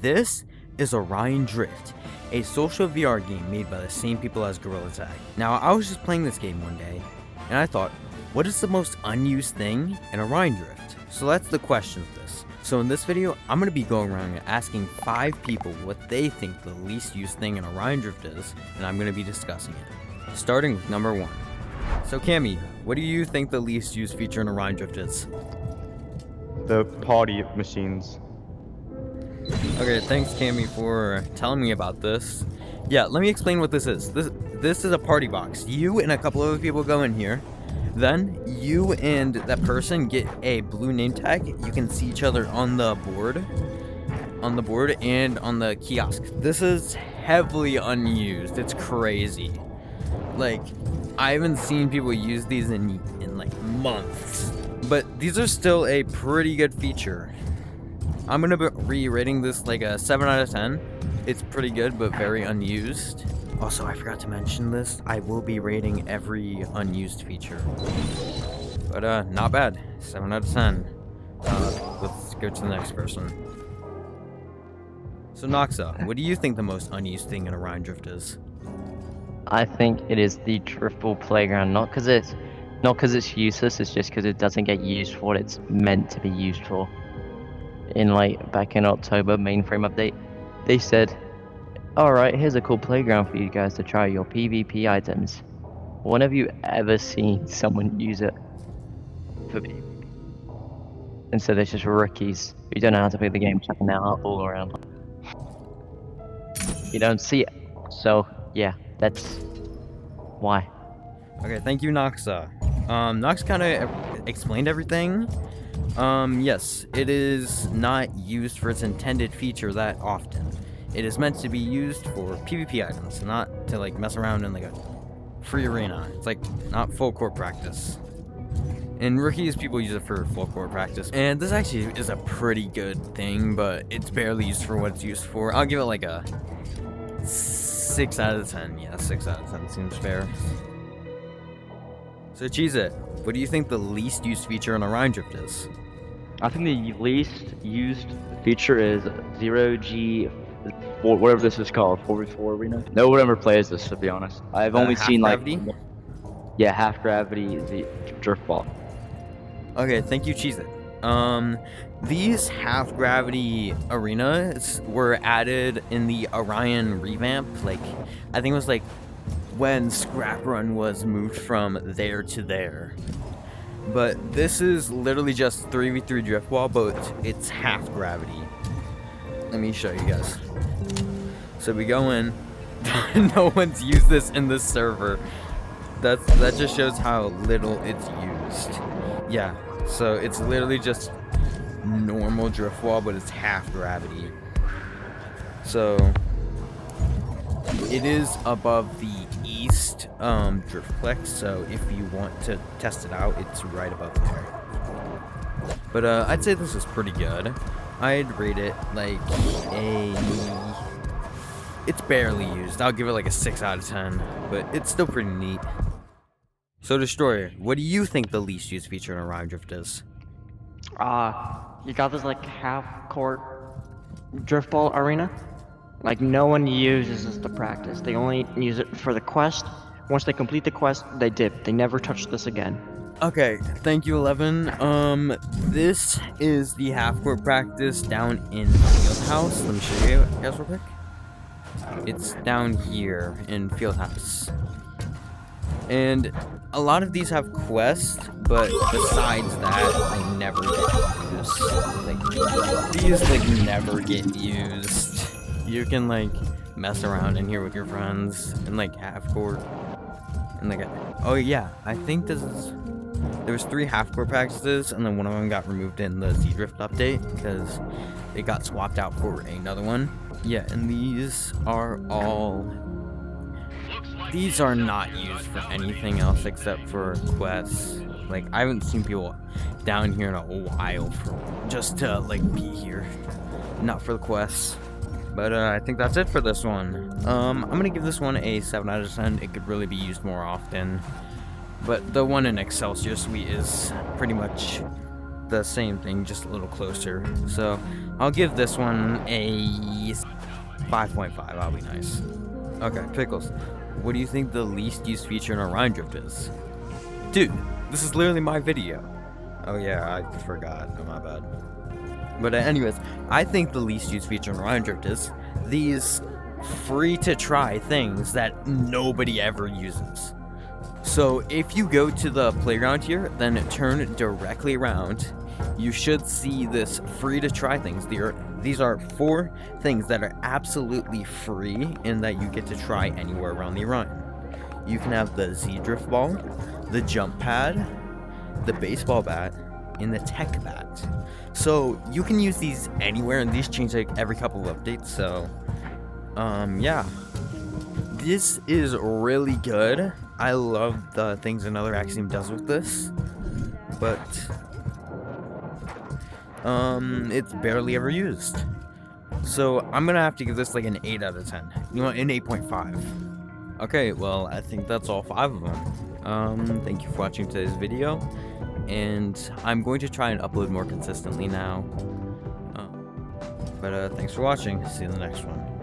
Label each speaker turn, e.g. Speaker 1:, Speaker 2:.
Speaker 1: This is Orion Drift, a social VR game made by the same people as Gorilla Tag. Now, I was just playing this game one day, and I thought, what is the most unused thing in Orion Drift? So that's the question of this. So in this video, I'm going to be going around and asking 5 people what they think the least used thing in Orion Drift is, and I'm going to be discussing it. Starting with number 1. So Cammy, what do you think the least used feature in Orion Drift is?
Speaker 2: The party machines.
Speaker 1: Okay, thanks Cammy for telling me about this. Yeah, let me explain what this is. This is a party box. You and a couple other people go in here. Then you and that person get a blue name tag. You can see each other on the board and on the kiosk. This is heavily unused. It's crazy. Like, I haven't seen people use these in like months. But these are still a pretty good feature. I'm gonna be rating this like a 7 out of 10. It's pretty good, but very unused. Also, I forgot to mention this. I will be rating every unused feature. But not bad. 7 out of 10. Let's go to the next person. So Noxa, what do you think the most unused thing in Orion Drift is?
Speaker 3: I think it is the Driftball playground, not because it's useless, it's just because it doesn't get used for what it's meant to be used for. Back in October mainframe update, they said, alright, here's a cool playground for you guys to try your PvP items. When have you ever seen someone use it for PvP? Instead it's just rookies who don't know how to play the game checking out all around. You don't see it. So yeah, that's why.
Speaker 1: Okay, thank you Noxa. Nox kind of explained everything. Yes, it is not used for its intended feature that often. It is meant to be used for PvP items, not to like mess around in like a free arena. It's like not full court practice. In rookies, people use it for full court practice. And this actually is a pretty good thing, but it's barely used for what it's used for. I'll give it like a 6 out of 10. Yeah, 6 out of 10 seems fair. So Cheese It, what do you think the least used feature in Orion Drift is?
Speaker 4: I think the least used feature is 0G, whatever this is called, 4v4 arena. No one ever plays this, to be honest. I've only seen
Speaker 1: gravity?
Speaker 4: Yeah, half gravity, the drift ball.
Speaker 1: Okay, thank you, Cheese It. These half gravity arenas were added in the Orion revamp. Like, I think it was like when Scrap Run was moved from there to there. But this is literally just 3v3 drift wall, but it's half gravity. Let me show you guys. So we go in. No one's used this in this server. That just shows how little it's used. Yeah, so it's literally just normal drift wall, but it's half gravity. So it is above the east driftplex, so if you want to test it out, it's right above there. But I'd say this is pretty good. I'd rate it like it's barely used. I'll give it like a 6 out of 10, but it's still pretty neat. So Destroyer, what do you think the least used feature in Orion Drift is?
Speaker 5: You got this like half-court driftball arena. Like, no one uses this to practice. They only use it for the quest. Once they complete the quest, they dip. They never touch this again.
Speaker 1: Okay, thank you, 11. This is the half-court practice down in Fieldhouse. Let me show you guys real quick. It's down here in Fieldhouse. And a lot of these have quests, but besides that, they never get used. Like, these, like, never get used. You can, like, mess around in here with your friends and, like, half-court. And, like, oh, yeah, I think there was 3 half-court practices, and then one of them got removed in the Z-Drift update because it got swapped out for another one. Yeah, and these are not used for anything else except for quests. Like, I haven't seen people down here in a while just to, like, be here. Not for the quests. But I think that's it for this one. I'm gonna give this one a 7 out of 10. It could really be used more often. But the one in Excelsior Suite is pretty much the same thing, just a little closer. So I'll give this one a 5.5. I'll be nice. Okay, Pickles, what do you think the least used feature in Orion Drift is? Dude, this is literally my video. Oh yeah, I forgot. Oh, my bad. But anyways, I think the least used feature in Orion Drift is these free to try things that nobody ever uses. So if you go to the playground here, then turn directly around, you should see this free to try things. These are 4 things that are absolutely free and that you get to try anywhere around the Orion. You can have the Z Drift ball, the jump pad, the baseball bat, and the tech bat. So you can use these anywhere, and these change like every couple of updates. So yeah, this is really good. I love the things another Axiom does with this, but it's barely ever used. So I'm gonna have to give this like an 8 out of 10. You know, an 8.5. Okay, well, I think that's all 5 of them. Thank you for watching today's video, and I'm going to try and upload more consistently now. But thanks for watching. See you in the next one.